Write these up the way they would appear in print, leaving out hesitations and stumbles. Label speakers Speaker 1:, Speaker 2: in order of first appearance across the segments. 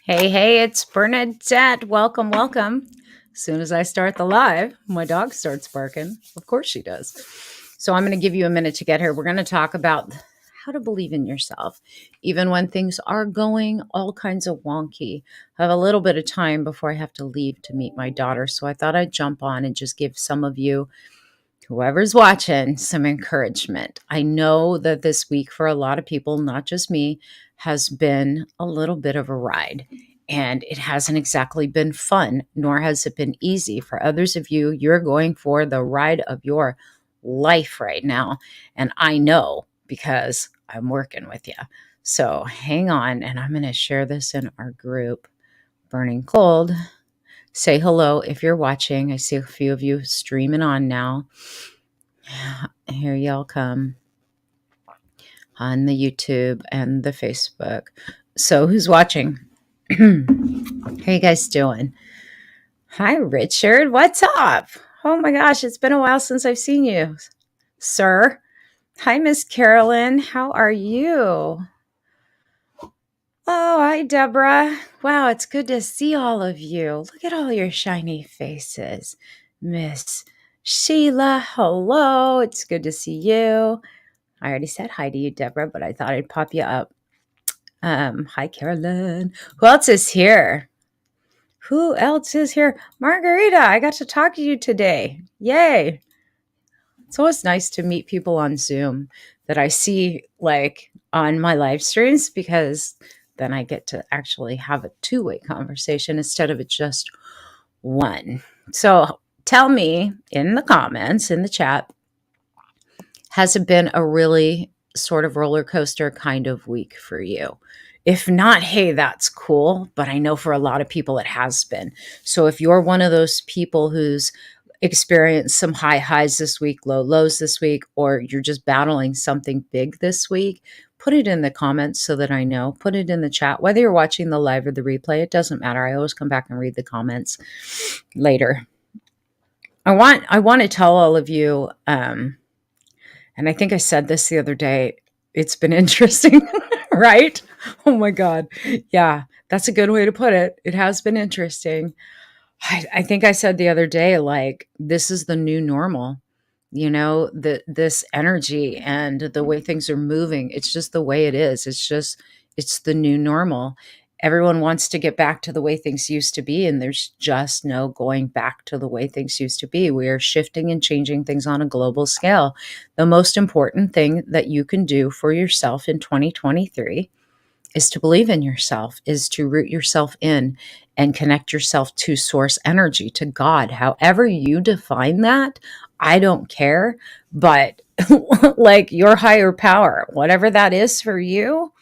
Speaker 1: Hey, it's Bernadette. Welcome, welcome. As soon as I start the live, my dog starts barking. Of course she does. So I'm going to give you a minute to get here. We're going to talk about how to believe in yourself, even when things are going all kinds of wonky. I have a little bit of time before I have to leave to meet my daughter. So I thought I'd jump on and just give some of you, whoever's watching, some encouragement. I know that this week for a lot of people, not just me, has been a little bit of a ride. And it hasn't exactly been fun, nor has it been easy. For others of you, you're going for the ride of your life right now. And I know because I'm working with you. So hang on, and I'm going to share this in our group, Burning Cold. Say hello if you're watching. I see a few of you streaming on now. Here y'all come on the YouTube and the Facebook. So who's watching? How you guys doing? Hi, Richard. What's up? Oh my gosh, it's been a while since I've seen you, sir. Hi, Miss Carolyn. How are you? Oh, hi, Deborah. Wow, it's good to see all of you. Look at all your shiny faces. Miss Sheila, hello. It's good to see you. I already said hi to you, Deborah, but I thought I'd pop you up. Hi, Carolyn. Who else is here? Who else is here? Margarita, I got to talk to you today. Yay. It's always nice to meet people on Zoom that I see like on my live streams because then I get to actually have a two-way conversation instead of it just one. So tell me in the comments, in the chat, has it been a really sort of roller coaster kind of week for you? If not, hey, that's cool. But I know for a lot of people it has been. So if you're one of those people who's experienced some high highs this week, low lows this week, or you're just battling something big this week, put it in the comments so that I know. Put it in the chat. Whether you're watching the live or the replay, it doesn't matter. I always come back and read the comments later. I want to tell all of you, and I think I said this the other day, it's been interesting, right? Oh my God. Yeah, that's a good way to put it. It has been interesting. I think I said the other day, like, this is the new normal. This energy and the way things are moving, it's just the way it is. It's the new normal. Everyone wants to get back to the way things used to be, and there's just no going back to the way things used to be. We are shifting and changing things on a global scale. The most important thing that you can do for yourself in 2023 is to believe in yourself, is to root yourself in and connect yourself to source energy, to God. However you define that, I don't care. But like your higher power, whatever that is for you,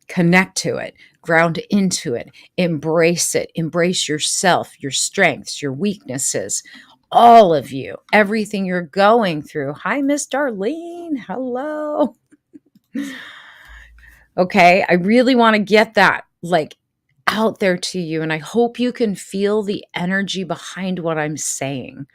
Speaker 1: connect to it, ground into it, embrace yourself, your strengths, your weaknesses, all of you, everything you're going through. Hi, Miss Darlene. Hello. Okay, I really want to get that like out there to you, and I hope you can feel the energy behind what I'm saying.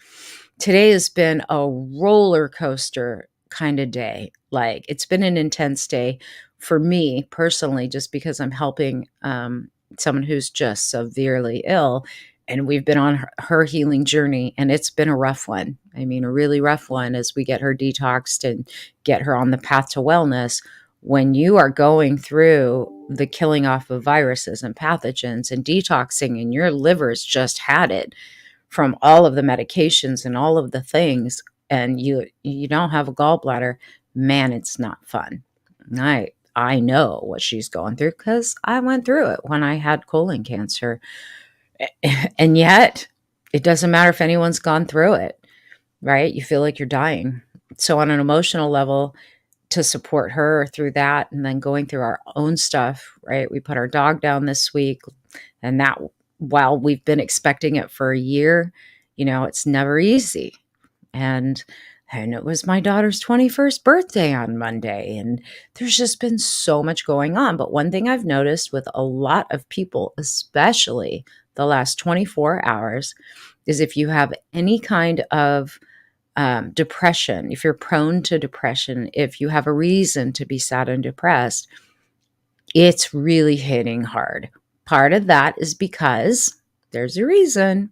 Speaker 1: Today has been a roller coaster kind of day. Like, it's been an intense day for me personally, just because I'm helping someone who's just severely ill, and we've been on her healing journey, and it's been a rough one. I mean, a really rough one as we get her detoxed and get her on the path to wellness. When you are going through the killing off of viruses and pathogens and detoxing, and your liver's just had it from all of the medications and all of the things, and you don't have a gallbladder, man, it's not fun. I know what she's going through because I went through it when I had colon cancer. And yet it doesn't matter if anyone's gone through it, right? You feel like you're dying. So on an emotional level, to support her through that, and then going through our own stuff, right? We put our dog down this week, and that, while we've been expecting it for a year, it's never easy. And it was my daughter's 21st birthday on Monday, and there's just been so much going on. But one thing I've noticed with a lot of people, especially the last 24 hours, is if you have any kind of depression, if you're prone to depression, if you have a reason to be sad and depressed, it's really hitting hard. Part of that is because there's a reason.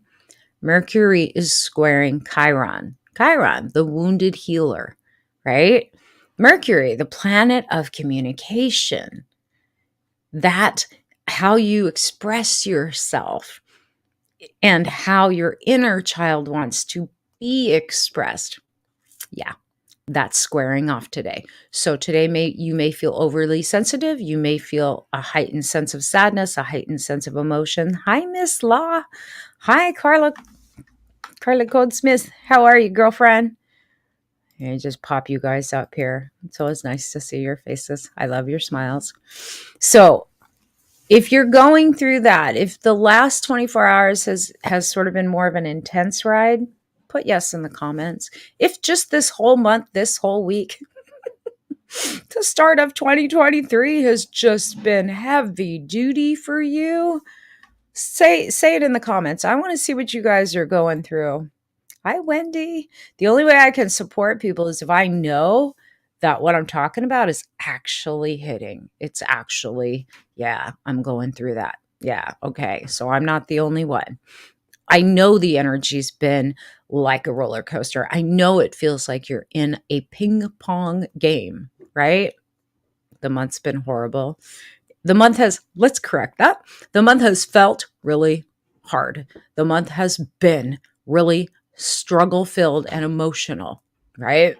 Speaker 1: Mercury is squaring Chiron. Chiron, the wounded healer, right? Mercury, the planet of communication. That how you express yourself and how your inner child wants to be expressed. Yeah, that's squaring off today. So today you may feel overly sensitive. You may feel a heightened sense of sadness, a heightened sense of emotion. Hi, Miss Law. Hi, Carla Goldsmith. How are you, girlfriend? And just pop you guys up here. It's always nice to see your faces. I love your smiles. So if you're going through that, if the last 24 hours has sort of been more of an intense ride, put yes in the comments. If just this whole month, this whole week, the start of 2023 has just been heavy duty for you, say it in the comments. I want to see what you guys are going through. Hi, Wendy. The only way I can support people is if I know that what I'm talking about is actually hitting. It's actually, yeah, I'm going through that. Yeah, okay. So I'm not the only one. I know the energy's been like a roller coaster. I know it feels like you're in a ping pong game, right? The month's been horrible. Let's correct that. The month has felt really hard. The month has been really struggle filled and emotional, right?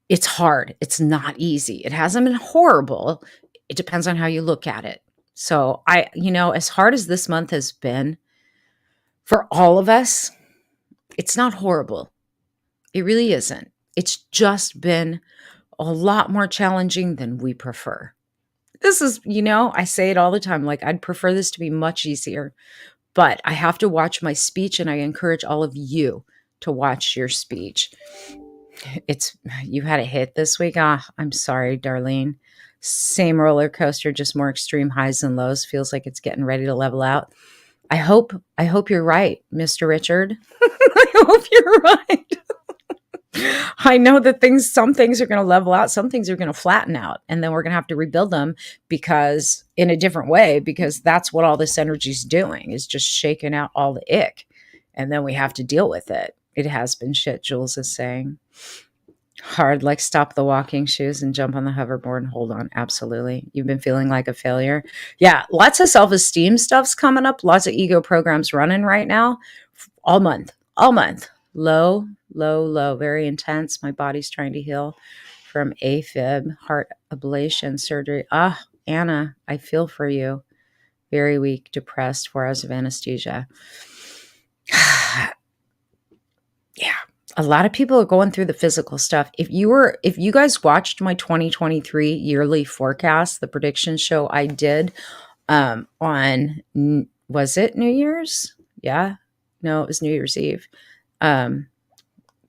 Speaker 1: It's hard. It's not easy. It hasn't been horrible. It depends on how you look at it. So as hard as this month has been for all of us, it's not horrible. It really isn't. It's just been a lot more challenging than we prefer. This is, I say it all the time, like I'd prefer this to be much easier, but I have to watch my speech, and I encourage all of you to watch your speech. You had a hit this week. I'm sorry, Darlene. Same roller coaster, just more extreme highs and lows. Feels like it's getting ready to level out. I hope you're right, Mr. Richard. I hope you're right. I know that some things are going to level out, some things are going to flatten out, and then we're going to have to rebuild them because in a different way, because that's what all this energy is doing, is just shaking out all the ick. And then we have to deal with it. It has been shit, Jules is saying. Hard, like stop the walking shoes and jump on the hoverboard and hold on. Absolutely. You've been feeling like a failure. Yeah, lots of self-esteem stuff's coming up. Lots of ego programs running right now. All month. Low, low, low. Very intense. My body's trying to heal from AFib, heart ablation surgery. Anna, I feel for you. Very weak, depressed, 4 hours of anesthesia. Yeah. A lot of people are going through the physical stuff. If you guys watched my 2023 yearly forecast, the prediction show I did on, was it New Year's? Yeah. No, it was New Year's Eve.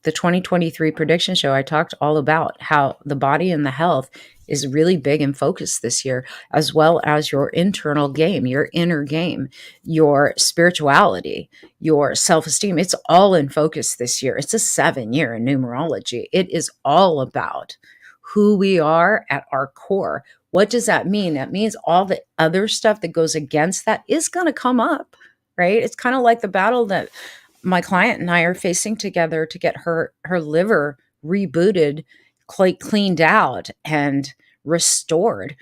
Speaker 1: The 2023 prediction show, I talked all about how the body and the health is really big in focus this year, as well as your internal game, your inner game, your spirituality, your self-esteem. It's all in focus this year. It's a 7-year in numerology. It is all about who we are at our core. What does that mean? That means all the other stuff that goes against that is going to come up, right? It's kind of like the battle that my client and I are facing together to get her liver rebooted, cleaned out, and restored.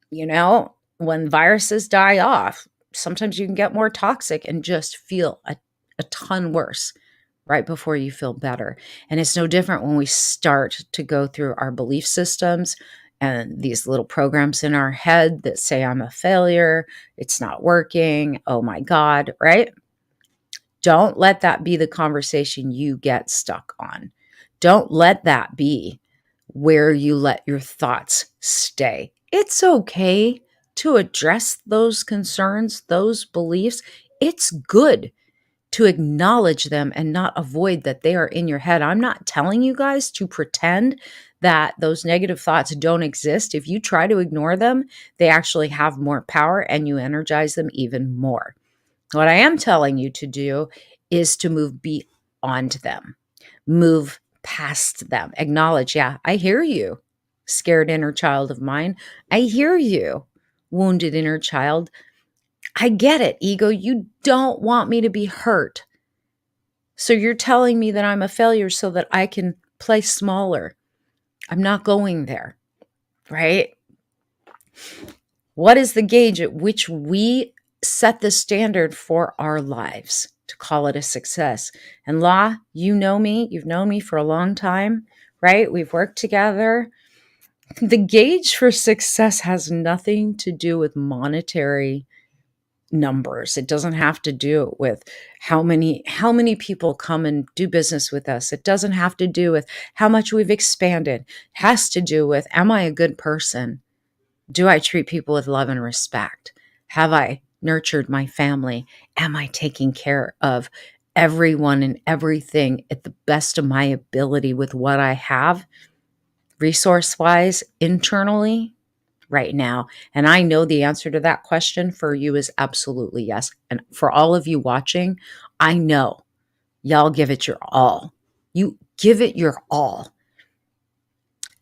Speaker 1: When viruses die off, sometimes you can get more toxic and just feel a ton worse right before you feel better. And it's no different when we start to go through our belief systems and these little programs in our head that say I'm a failure, it's not working, oh my God, right? Don't let that be the conversation you get stuck on. Don't let that be where you let your thoughts stay. It's okay to address those concerns, those beliefs. It's good to acknowledge them and not avoid that they are in your head. I'm not telling you guys to pretend that those negative thoughts don't exist. If you try to ignore them, they actually have more power and you energize them even more. What I am telling you to do is to move beyond them, move past them, acknowledge, yeah, I hear you, scared inner child of mine. I hear you. wounded inner child. I get it, ego. You don't want me to be hurt. So you're telling me that I'm a failure so that I can play smaller. I'm not going there, right? What is the gauge at which we set the standard for our lives to call it a success? And La, you know me, you've known me for a long time, right? We've worked together. The gauge for success has nothing to do with monetary numbers. It doesn't have to do with how many people come and do business with us. It doesn't have to do with how much we've expanded. It has to do with, am I a good person? Do I treat people with love and respect? Have I nurtured my family? Am I taking care of everyone and everything at the best of my ability with what I have, resource-wise, internally, right now? And I know the answer to that question for you is absolutely yes. And for all of you watching, I know y'all give it your all. You give it your all.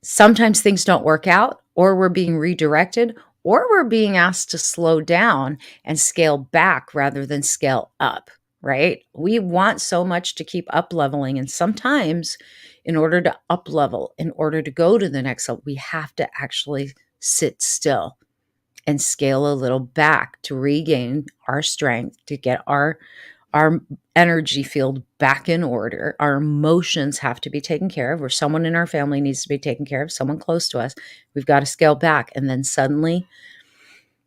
Speaker 1: Sometimes things don't work out, or we're being redirected, or we're being asked to slow down and scale back rather than scale up, right? We want so much to keep up leveling. And sometimes in order to up level, in order to go to the next level, we have to actually sit still and scale a little back to regain our strength, to get our energy field back in order. Our emotions have to be taken care of, or someone in our family needs to be taken care of, someone close to us. We've got to scale back. And then suddenly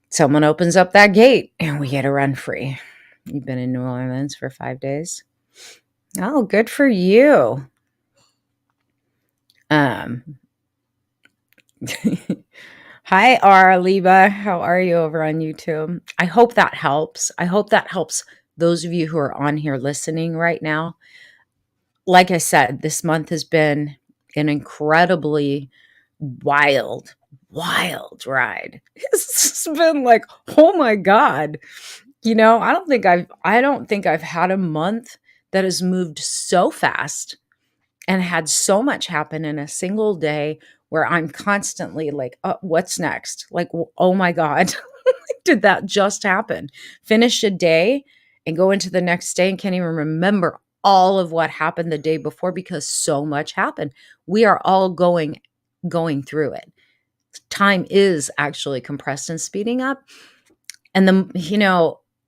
Speaker 1: someone opens up that gate and we get to run free. You've been in New Orleans for 5 days. Oh, good for you. Hi, Arliba. How are you over on YouTube? I hope that helps. I hope that helps those of you who are on here listening right now. Like I said, this month has been an incredibly wild ride. It's been like, oh my God. You know, I don't think I've had a month that has moved so fast and had so much happen in a single day where I'm constantly like, what's next? Like, oh my God, did that just happen? Finish a day and go into the next day and can't even remember all of what happened the day before because so much happened. We are all going through it. Time is actually compressed and speeding up. And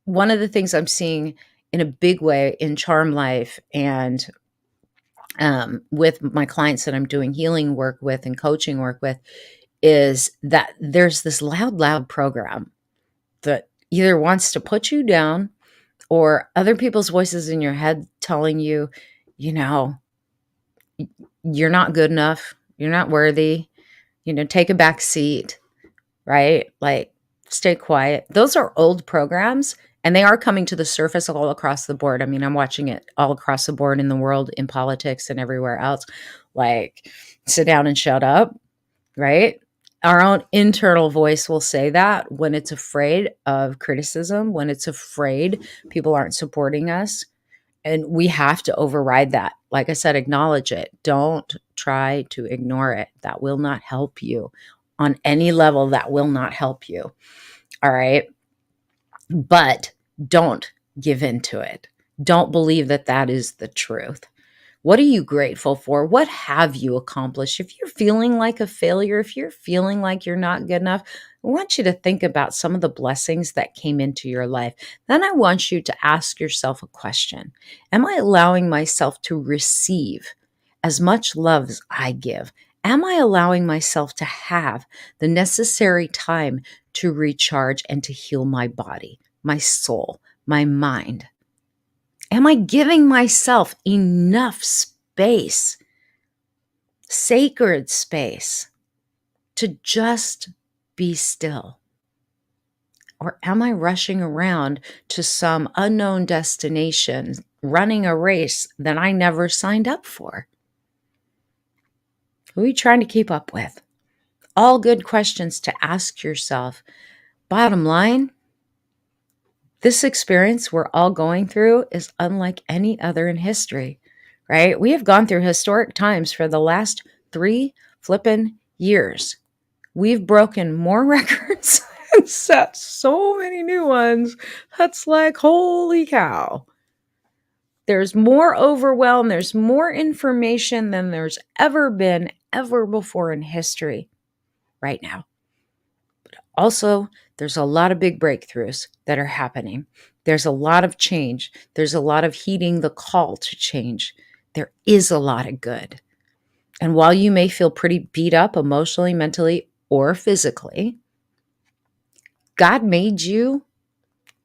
Speaker 1: one of the things I'm seeing in a big way in Charm Life and with my clients that I'm doing healing work with and coaching work with is that there's this loud program that either wants to put you down or other people's voices in your head telling you, you're not good enough. You're not worthy. Take a back seat, right? Like, stay quiet. Those are old programs. And they are coming to the surface all across the board. I mean, I'm watching it all across the board in the world, in politics and everywhere else. Like, sit down and shut up, right? Our own internal voice will say that when it's afraid of criticism, when it's afraid people aren't supporting us. And we have to override that. Like I said, acknowledge it. Don't try to ignore it. That will not help you on any level. That will not help you. All right. But don't give in to it. Don't believe that that is the truth. What are you grateful for? What have you accomplished? If you're feeling like a failure, if you're feeling like you're not good enough, I want you to think about some of the blessings that came into your life. Then I want you to ask yourself a question. Am I allowing myself to receive as much love as I give? Am I allowing myself to have the necessary time to recharge and to heal my body, my soul, my mind? Am I giving myself enough space, sacred space, to just be still? Or am I rushing around to some unknown destination, running a race that I never signed up for? Who are you trying to keep up with? All good questions to ask yourself. Bottom line, this experience we're all going through is unlike any other in history, right? We have gone through historic times for the last 3 flippin' years. We've broken more records and set so many new ones. That's like, holy cow. There's more overwhelm, there's more information than there's ever been ever before in history right now. Also, there's a lot of big breakthroughs that are happening. There's a lot of change. There's a lot of heeding the call to change. There is a lot of good. And while you may feel pretty beat up emotionally, mentally, or physically, God made you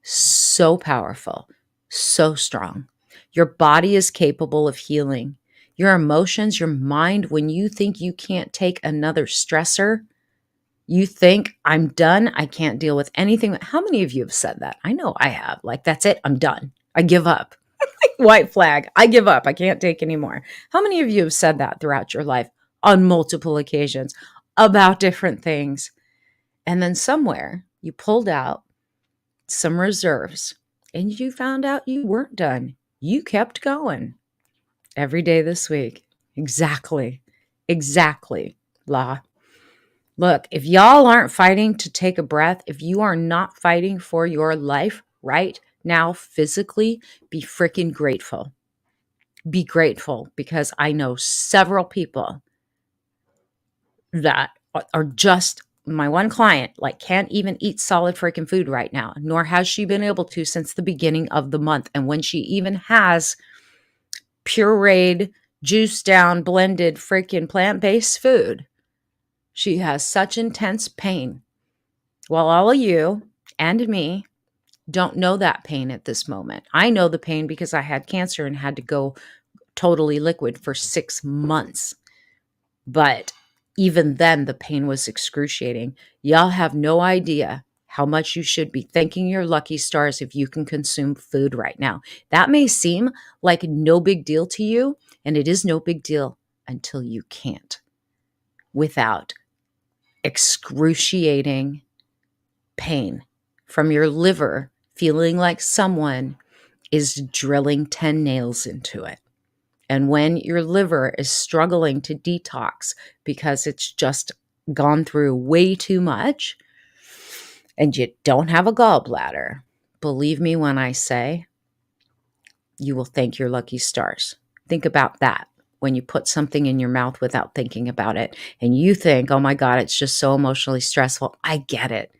Speaker 1: so powerful, so strong. Your body is capable of healing. Your emotions, your mind, when you think you can't take another stressor, you think, I'm done, I can't deal with anything. How many of you have said that? I know I have. Like, that's it, I'm done. I give up. White flag, I give up. I can't take anymore. How many of you have said that throughout your life on multiple occasions about different things? And then somewhere you pulled out some reserves and you found out you weren't done. You kept going every day this week. Exactly. La. Look, if y'all aren't fighting to take a breath, if you are not fighting for your life right now physically, be freaking grateful. Be grateful, because I know several people that are just, my one client, like, can't even eat solid freaking food right now, nor has she been able to since the beginning of the month. And when she even has pureed, juiced down, blended freaking plant-based food, she has such intense pain. While all of you and me don't know that pain at this moment. I know the pain because I had cancer and had to go totally liquid for 6 months. But even then, the pain was excruciating. Y'all have no idea how much you should be thanking your lucky stars if you can consume food right now. That may seem like no big deal to you, and it is no big deal until you can't, without excruciating pain from your liver feeling like someone is drilling 10 nails into it. And when your liver is struggling to detox because it's just gone through way too much and you don't have a gallbladder, believe me when I say you will thank your lucky stars. Think about that when you put something in your mouth without thinking about it and you think, oh my God, it's just so emotionally stressful. I get it.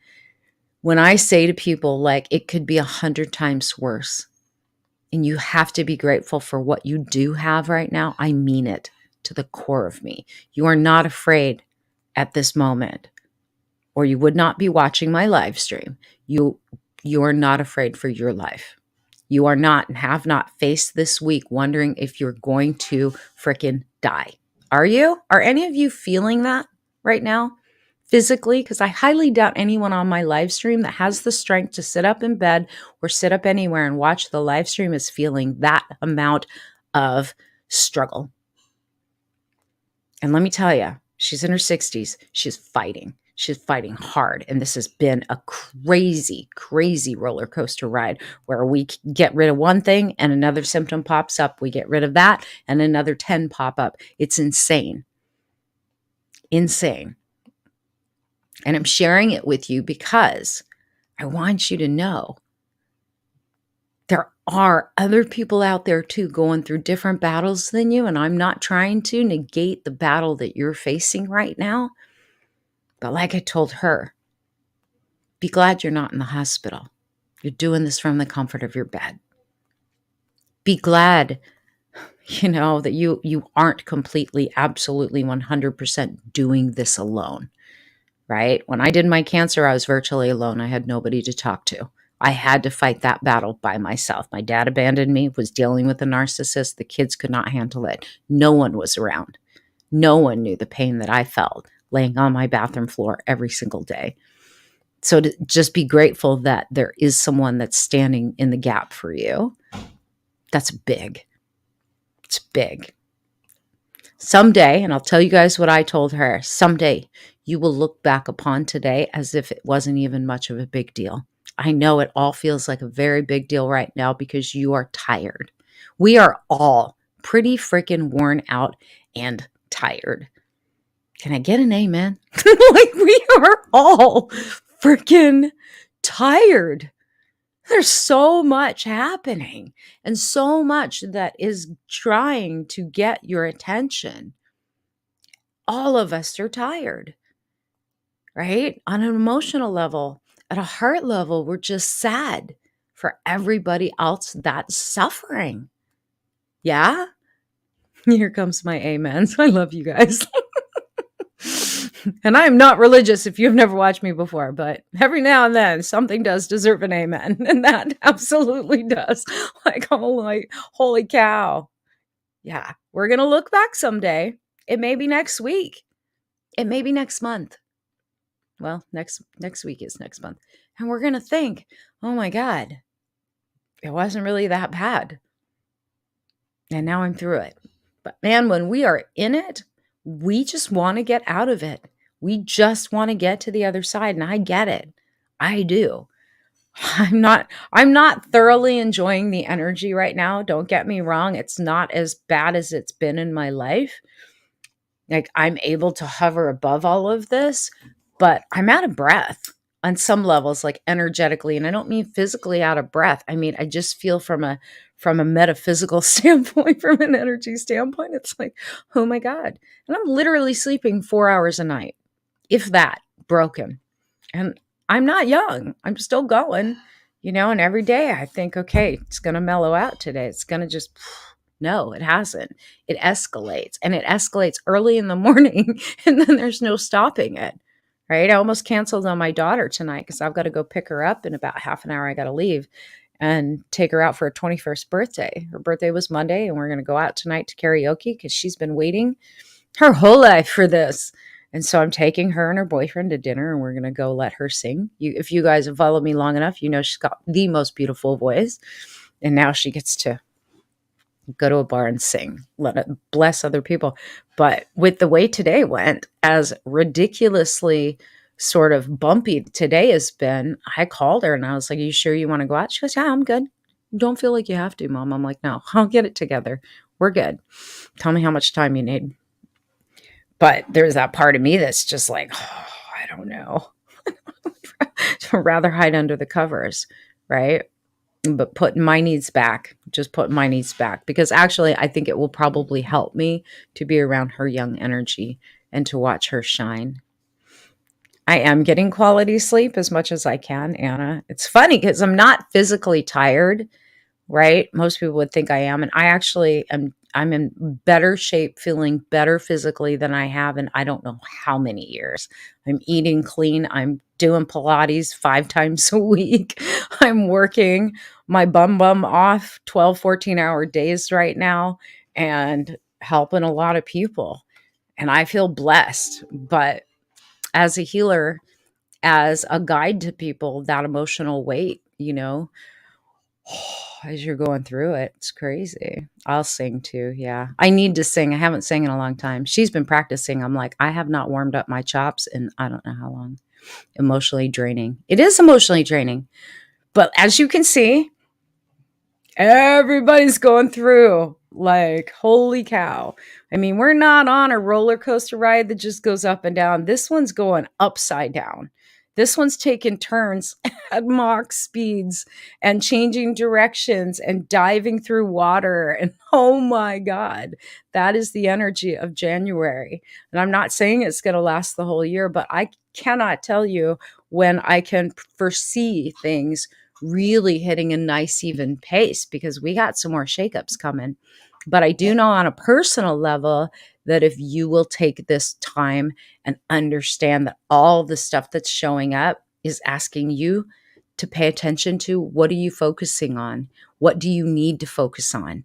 Speaker 1: When I say to people, like, it could be 100 times worse, and you have to be grateful for what you do have right now, I mean it to the core of me. You are not afraid at this moment, or you would not be watching my live stream. You are not afraid for your life. You are not, and have not faced this week wondering if you're going to frickin' die. Are you? Are any of you feeling that right now? Physically, because I highly doubt anyone on my live stream that has the strength to sit up in bed or sit up anywhere and watch the live stream is feeling that amount of struggle. And let me tell you, she's in her 60s. She's fighting. She's fighting hard. And this has been a crazy, crazy roller coaster ride where we get rid of one thing and another symptom pops up. We get rid of that and another 10 pop up. It's insane. Insane. And I'm sharing it with you because I want you to know there are other people out there too going through different battles than you. And I'm not trying to negate the battle that you're facing right now. But like I told her, be glad you're not in the hospital. You're doing this from the comfort of your bed. Be glad, that you aren't completely, absolutely 100% doing this alone. Right? When I did my cancer, I was virtually alone. I had nobody to talk to. I had to fight that battle by myself. My dad abandoned me, was dealing with a narcissist. The kids could not handle it. No one was around. No one knew the pain that I felt laying on my bathroom floor every single day. So to just be grateful that there is someone that's standing in the gap for you, that's big. It's big. Someday, and I'll tell you guys what I told her, someday you will look back upon today as if it wasn't even much of a big deal. I know it all feels like a very big deal right now because you are tired. We are all pretty freaking worn out and tired. Can I get an amen? Like, we are all freaking tired. There's so much happening and so much that is trying to get your attention. All of us are tired, right? On an emotional level, at a heart level, we're just sad for everybody else that's suffering. Yeah? Here comes my amens. I love you guys. And I am not religious if you've never watched me before, but every now and then something does deserve an amen. And that absolutely does. Like, holy cow. Yeah, we're going to look back someday. It may be next week. It may be next month. Well, next week is next month. And we're going to think, oh my God, it wasn't really that bad. And now I'm through it. But man, when we are in it, we just want to get out of it. We just want to get to the other side. And I get it. I do. I'm not thoroughly enjoying the energy right now. Don't get me wrong. It's not as bad as it's been in my life. Like, I'm able to hover above all of this, but I'm out of breath on some levels, like energetically. And I don't mean physically out of breath. I mean, I just feel from a metaphysical standpoint, from an energy standpoint, it's like, oh my God. And I'm literally sleeping 4 hours a night, if that, broken. And I'm not young. I'm still going, and every day I think, okay, it's going to mellow out today. It's going to just, no, it hasn't. It escalates, and it escalates early in the morning, and then there's no stopping it, right? I almost canceled on my daughter tonight because I've got to go pick her up in about half an hour. I got to leave and take her out for her 21st birthday. Her birthday was Monday, and we're going to go out tonight to karaoke because she's been waiting her whole life for this. And so I'm taking her and her boyfriend to dinner, and we're going to go let her sing. If you guys have followed me long enough, she's got the most beautiful voice. And now she gets to go to a bar and sing, let it bless other people. But with the way today went, as ridiculously sort of bumpy today has been, I called her and I was like, "Are you sure you want to go out?" She goes, "Yeah, I'm good. Don't feel like you have to, Mom." I'm like, "No, I'll get it together. We're good. Tell me how much time you need." But there's that part of me that's just like, oh, I don't know. I'd rather hide under the covers, right? But putting my needs back, because actually I think it will probably help me to be around her young energy and to watch her shine. I am getting quality sleep as much as I can, Anna. It's funny because I'm not physically tired, right? Most people would think I am. And I actually am. I'm in better shape, feeling better physically than I have in I don't know how many years. I'm eating clean. I'm doing Pilates 5 times a week. I'm working my bum off 12, 14-hour days right now and helping a lot of people. And I feel blessed. But as a healer, as a guide to people, that emotional weight, as you're going through it, it's crazy. I'll sing too. Yeah. I need to sing. I haven't sang in a long time. She's been practicing. I'm like, I have not warmed up my chops in I don't know how long. Emotionally draining. It is emotionally draining. But as you can see, everybody's going through, like, holy cow. I mean, we're not on a roller coaster ride that just goes up and down. This one's going upside down. This one's taking turns at Mach speeds and changing directions and diving through water. And oh my God, that is the energy of January. And I'm not saying it's going to last the whole year, but I cannot tell you when I can foresee things really hitting a nice even pace, because we got some more shakeups coming. But I do know on a personal level that if you will take this time and understand that all the stuff that's showing up is asking you to pay attention to, what are you focusing on? What do you need to focus on?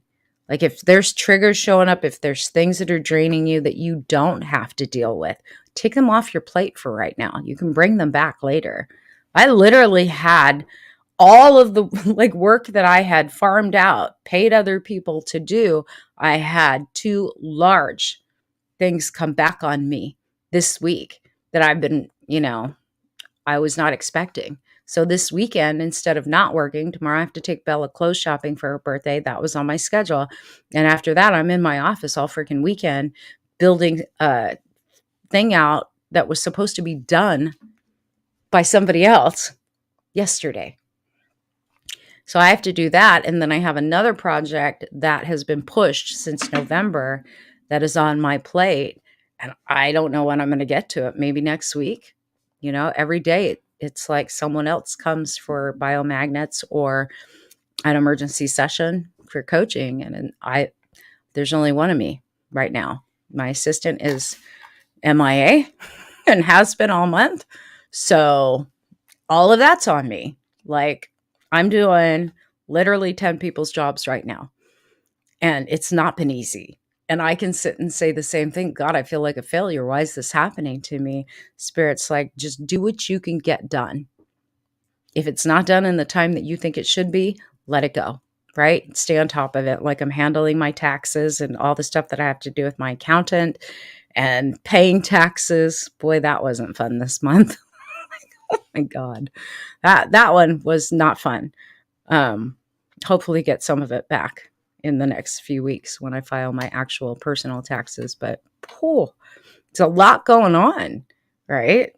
Speaker 1: Like, if there's triggers showing up, if there's things that are draining you that you don't have to deal with, take them off your plate for right now. You can bring them back later. I literally had all of the work that I had farmed out, paid other people to do. I had 2 large things come back on me this week that I've been, I was not expecting. So this weekend, instead of not working, tomorrow I have to take Bella clothes shopping for her birthday. That was on my schedule. And after that, I'm in my office all freaking weekend building a thing out that was supposed to be done by somebody else yesterday. So I have to do that. And then I have another project that has been pushed since November that is on my plate. And I don't know when I'm going to get to it. Maybe next week. Every day it's like someone else comes for biomagnets or an emergency session for coaching. And there's only one of me right now. My assistant is MIA and has been all month. So all of that's on me. Like, I'm doing literally 10 people's jobs right now. And it's not been easy. And I can sit and say the same thing. God, I feel like a failure. Why is this happening to me? Spirit's like, just do what you can get done. If it's not done in the time that you think it should be, let it go, right? Stay on top of it. Like, I'm handling my taxes and all the stuff that I have to do with my accountant and paying taxes. Boy, that wasn't fun this month. Oh my God. That one was not fun. Hopefully get some of it back in the next few weeks when I file my actual personal taxes. But it's a lot going on, right?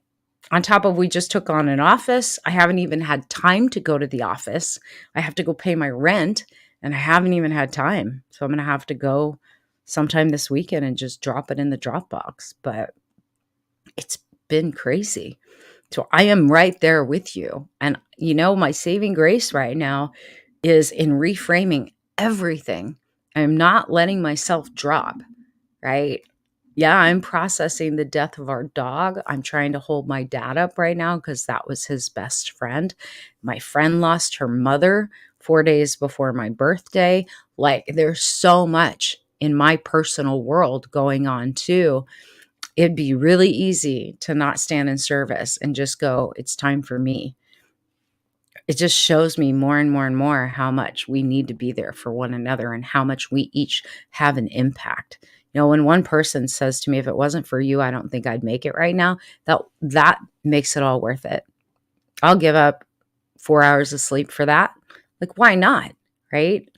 Speaker 1: On top of, we just took on an office. I haven't even had time to go to the office. I have to go pay my rent and I haven't even had time. So I'm going to have to go sometime this weekend and just drop it in the Dropbox. But it's been crazy. So I am right there with you. And my saving grace right now is in reframing everything. I'm not letting myself drop, right? Yeah, I'm processing the death of our dog. I'm trying to hold my dad up right now because that was his best friend. My friend lost her mother 4 days before my birthday. Like, there's so much in my personal world going on too. It'd be really easy to not stand in service and just go, it's time for me. It just shows me more and more and more how much we need to be there for one another and how much we each have an impact. When one person says to me, if it wasn't for you, I don't think I'd make it right now, that makes it all worth it. I'll give up 4 hours of sleep for that. Like, why not? Right?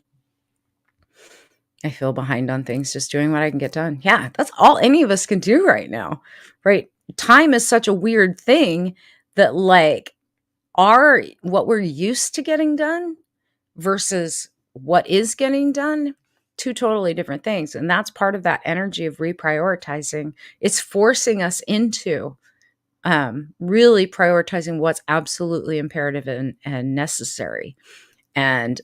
Speaker 1: I feel behind on things, just doing what I can get done. Yeah, that's all any of us can do right now, right? Time is such a weird thing that, like, what we're used to getting done versus what is getting done, two totally different things. And that's part of that energy of reprioritizing. It's forcing us into really prioritizing what's absolutely imperative and necessary. And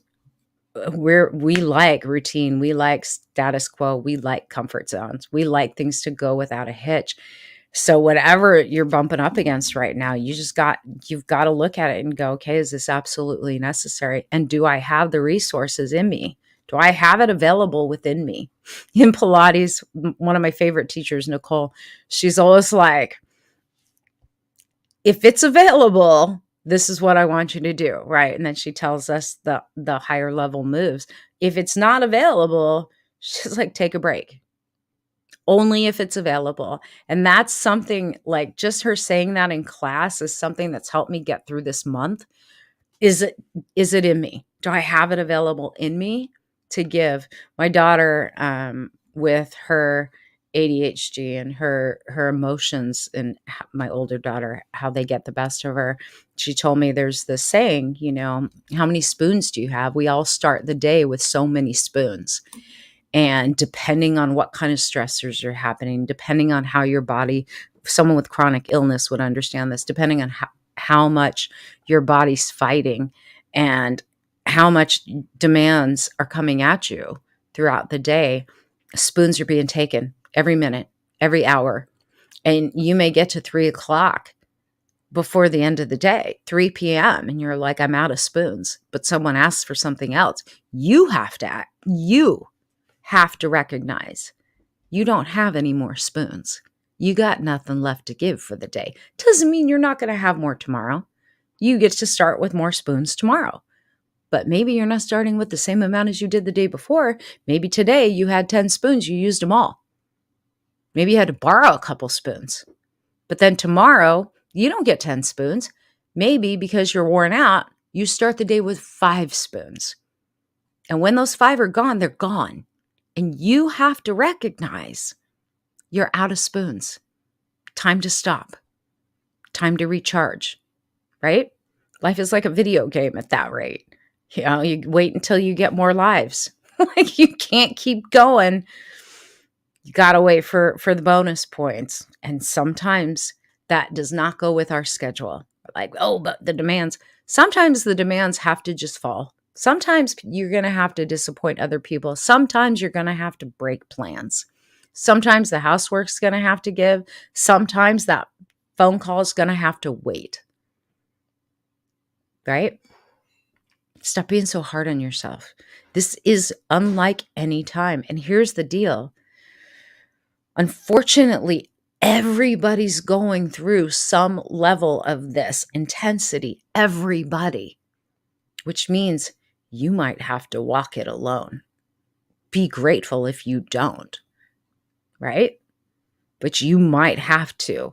Speaker 1: we like routine, we like status quo, we like comfort zones, we like things to go without a hitch. So whatever you're bumping up against right now, you've got to look at it and go, okay, is this absolutely necessary? And do I have the resources in me? Do I have it available within me? In Pilates, one of my favorite teachers, Nicole, she's always like, if it's available, this is what I want you to do, right? And then she tells us the higher level moves. If it's not available, she's like, take a break. Only if it's available. And that's something, like, just her saying that in class is something that's helped me get through this month. Is it in me? Do I have it available in me to give? My daughter, with her ADHD and her emotions, and my older daughter, how they get the best of her, she told me there's this saying, how many spoons do you have? We all start the day with so many spoons. And depending on what kind of stressors are happening, depending on how your body, someone with chronic illness would understand this, depending on how much your body's fighting and how much demands are coming at you throughout the day, spoons are being taken every minute, every hour. And you may get to 3:00 before the end of the day, 3 p.m., and you're like, I'm out of spoons, but someone asks for something else. You have to recognize you don't have any more spoons. You got nothing left to give for the day. Doesn't mean you're not going to have more tomorrow. You get to start with more spoons tomorrow. But maybe you're not starting with the same amount as you did the day before. Maybe today you had 10 spoons, you used them all. Maybe you had to borrow a couple spoons. But then tomorrow, you don't get 10 spoons. Maybe because you're worn out, you start the day with 5 spoons. And when those 5 are gone, they're gone. And you have to recognize you're out of spoons. Time to stop. Time to recharge. right? Life is like a video game at that rate. You wait until you get more lives. Like you can't keep going. You got to wait for the bonus points. And sometimes that does not go with our schedule. Like, oh, but the demands, sometimes the demands have to just fall. Sometimes you're going to have to disappoint other people. Sometimes you're going to have to break plans. Sometimes the housework's going to have to give. Sometimes that phone call is going to have to wait. Right? Stop being so hard on yourself. This is unlike any time. And here's the deal. Unfortunately, everybody's going through some level of this intensity. Everybody. Which means you might have to walk it alone. Be grateful if you don't. Right? But you might have to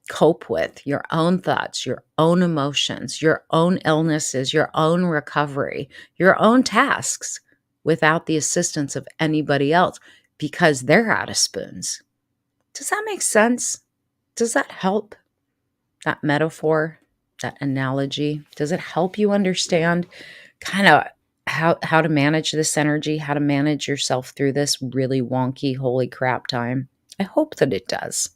Speaker 1: cope with your own thoughts, your own emotions, your own illnesses, your own recovery, your own tasks without the assistance of anybody else because they're out of spoons. Does that make sense? Does that help? That metaphor, that analogy, does it help you understand kind of how to manage this energy, how to manage yourself through this really wonky, holy crap time? I hope that it does.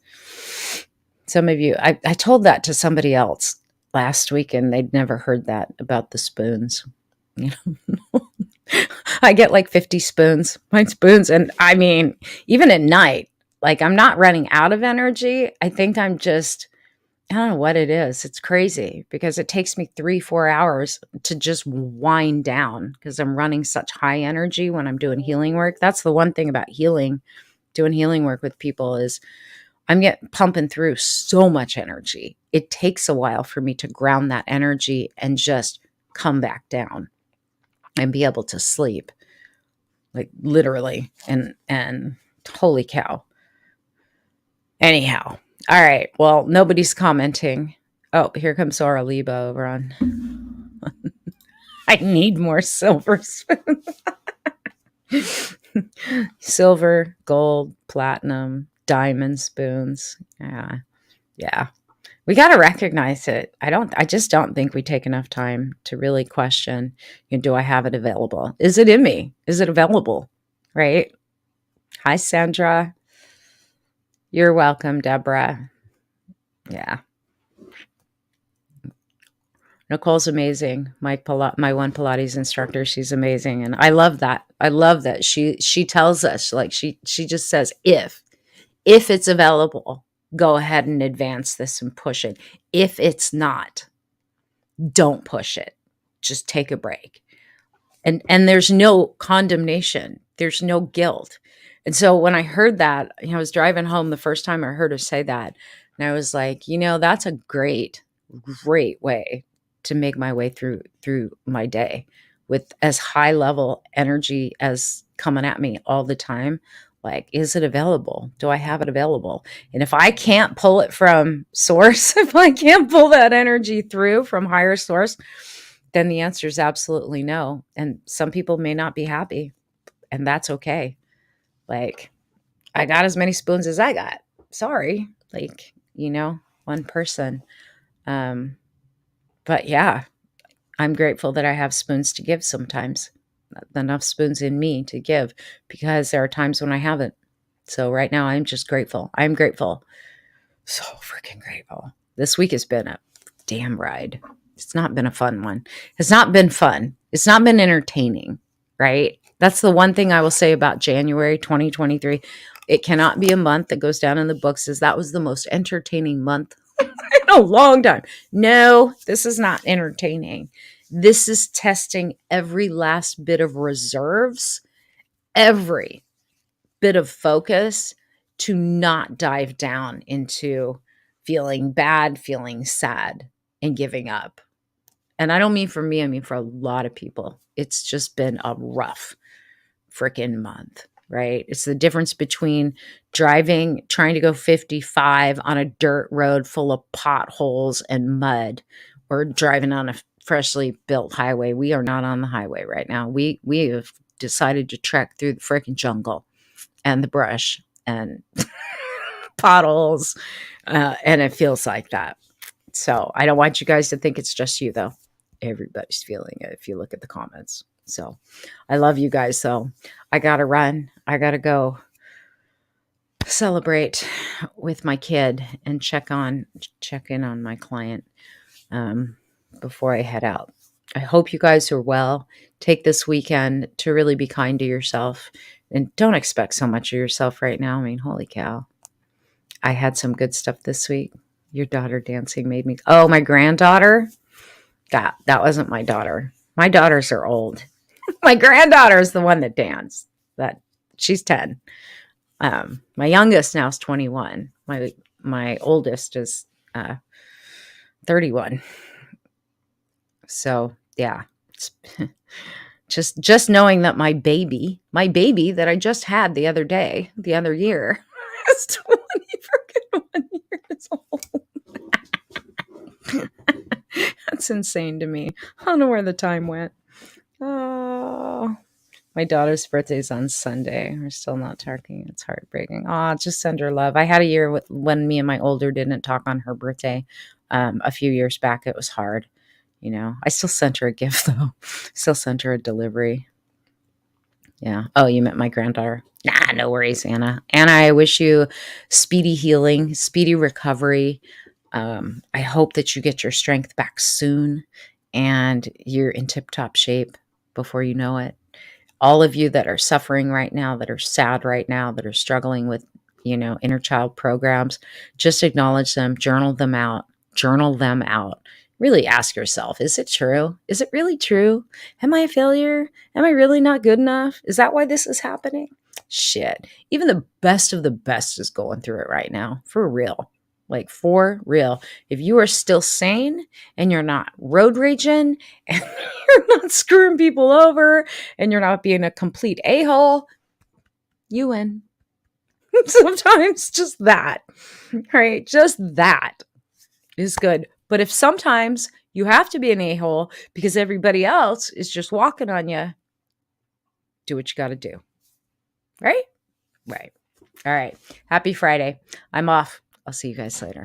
Speaker 1: Some of you, I told that to somebody else last week and they'd never heard that about the spoons. You know, I get like 50 spoons, my spoons. And I mean, even at night, like I'm not running out of energy. I think I'm just, I don't know what it is. It's crazy because it takes me 3-4 hours to just wind down because I'm running such high energy when I'm doing healing work. That's the one thing about doing healing work with people is I'm pumping through so much energy. It takes a while for me to ground that energy and just come back down and be able to sleep. Like literally. And holy cow. Anyhow. All right. Well, nobody's commenting. Oh, here comes Sora Leba over on. I need more silver spoons. Silver, gold, platinum, diamond spoons. Yeah. We got to recognize it. I just don't think we take enough time to really question, do I have it available? Is it in me? Is it available? Right? Hi, Sandra. You're welcome, Deborah. Yeah. Nicole's amazing. My one Pilates instructor, she's amazing. And I love that. I love that she tells us, like she just says, if it's available, go ahead and advance this and push it. If it's not, don't push it. Just take a break. And there's no condemnation. There's no guilt. And so when I heard that, I was driving home the first time I heard her say that, and I was like, that's a great way to make my way through my day with as high level energy as coming at me all the time. Like, is it available? Do I have it available? And if I can't pull it from source, if I can't pull that energy through from higher source, then the answer is absolutely no. And some people may not be happy, and that's okay. Like, I got as many spoons as I got. Sorry. Like, one person. But yeah, I'm grateful that I have spoons to give sometimes. Enough spoons in me to give because there are times when I haven't. So right now I'm just grateful. I'm grateful. So freaking grateful. This week has been a damn ride. It's not been a fun one. It's not been fun. It's not been entertaining, right? That's the one thing I will say about January 2023. It cannot be a month that goes down in the books as that was the most entertaining month in a long time. No, this is not entertaining. This is testing every last bit of reserves, every bit of focus to not dive down into feeling bad, feeling sad, and giving up. And I don't mean for me, I mean for a lot of people. It's just been a rough freaking month, right? It's the difference between trying to go 55 on a dirt road full of potholes and mud or driving on a freshly built highway. We are not on the highway right now. We have decided to trek through the freaking jungle and the brush and potholes. And it feels like that. So I don't want you guys to think it's just you, though. Everybody's feeling it if you look at the comments. So I love you guys. So I got to run. I got to go celebrate with my kid and check in on my client before I head out. I hope you guys are well. Take this weekend to really be kind to yourself and don't expect so much of yourself right now. I mean, holy cow. I had some good stuff this week. Your daughter dancing made me. Oh, my granddaughter. That wasn't my daughter. My daughters are old. My granddaughter is the one that danced. That she's 10. My youngest now is 21. My oldest is 31. So yeah, just knowing that my baby that I just had the other year, is 21 years old. That's insane to me. I don't know where the time went. Oh, my daughter's birthday is on Sunday. We're still not talking. It's heartbreaking. Oh, just send her love. I had a year when me and my older didn't talk on her birthday. A few years back, it was hard. I still sent her a gift though. Still sent her a delivery. Yeah. Oh, you met my granddaughter. Nah, no worries, Anna. Anna, I wish you speedy healing, speedy recovery. I hope that you get your strength back soon and you're in tip-top shape before you know it. All of you that are suffering right now, that are sad right now, that are struggling with, inner child programs, just acknowledge them, journal them out. Really ask yourself, is it true? Is it really true? Am I a failure? Am I really not good enough? Is that why this is happening? Shit. Even the best of the best is going through it right now. For real. Like, for real. If you are still sane and you're not road raging and you're not screwing people over and you're not being a complete a-hole, you win. Sometimes just that, right? Just that is good. But if sometimes you have to be an a-hole because everybody else is just walking on you, do what you got to do. Right? Right. All right. Happy Friday. I'm off. I'll see you guys later.